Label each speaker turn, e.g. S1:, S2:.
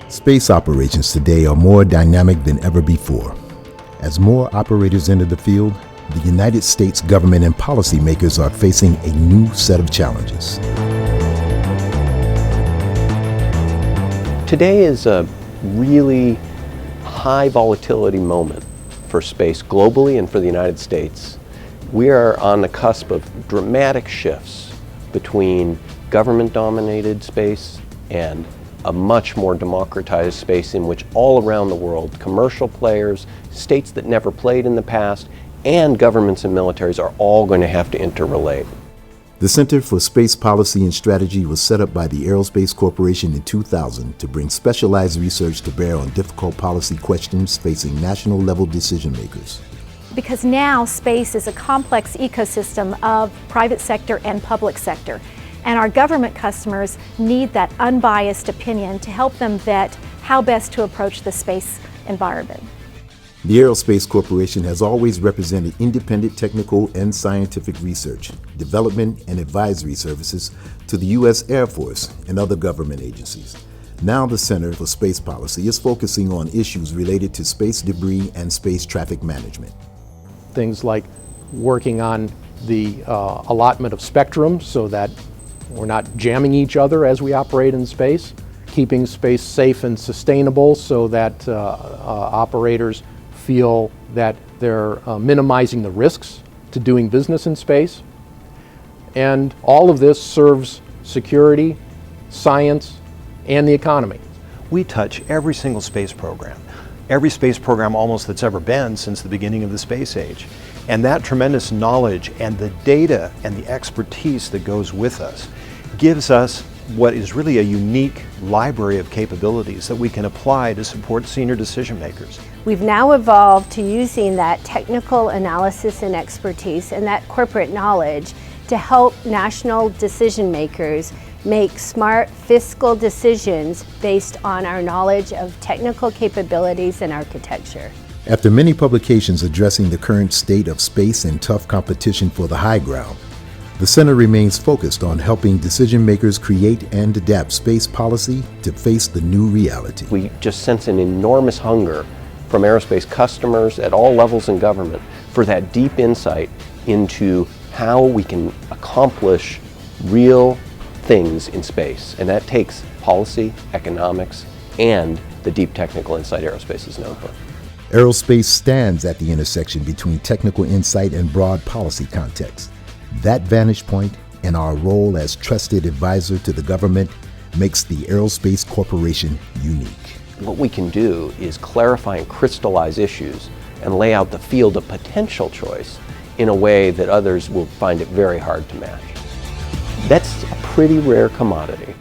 S1: Space operations today are more dynamic than ever before. As more operators enter the field, the United States government and policymakers are facing a new set of challenges.
S2: Today is a really high volatility moment for space globally and for the United States. We are on the cusp of dramatic shifts between government-dominated space and a much more democratized space in which all around the world, commercial players, states that never played in the past, and governments and militaries are all going to have to interrelate.
S1: The Center for Space Policy and Strategy was set up by the Aerospace Corporation in 2000 to bring specialized research to bear on difficult policy questions facing national-level decision makers.
S3: Because now space is a complex ecosystem of private sector and public sector. And our government customers need that unbiased opinion to help them vet how best to approach the space environment.
S1: The Aerospace Corporation has always represented independent technical and scientific research, development, and advisory services to the U.S. Air Force and other government agencies. Now the Center for Space Policy is focusing on issues related to space debris and space traffic management.
S4: Things like working on the allotment of spectrum so that we're not jamming each other as we operate in space, keeping space safe and sustainable so that operators feel that they're minimizing the risks to doing business in space. And all of this serves security, science, and the economy.
S5: We touch every single space program almost that's ever been since the beginning of the space age. And that tremendous knowledge and the data and the expertise that goes with us gives us what is really a unique library of capabilities that we can apply to support senior decision makers.
S6: We've now evolved to using that technical analysis and expertise and that corporate knowledge to help national decision makers make smart fiscal decisions based on our knowledge of technical capabilities and architecture.
S1: After many publications addressing the current state of space and tough competition for the high ground, the Center remains focused on helping decision makers create and adapt space policy to face the new reality.
S2: We just sense an enormous hunger from aerospace customers at all levels in government for that deep insight into how we can accomplish real things in space. And that takes policy, economics, and the deep technical insight aerospace is known for.
S1: Aerospace stands at the intersection between technical insight and broad policy context. That vantage point and our role as trusted advisor to the government makes the Aerospace Corporation unique.
S2: What we can do is clarify and crystallize issues and lay out the field of potential choice in a way that others will find it very hard to match. That's a pretty rare commodity.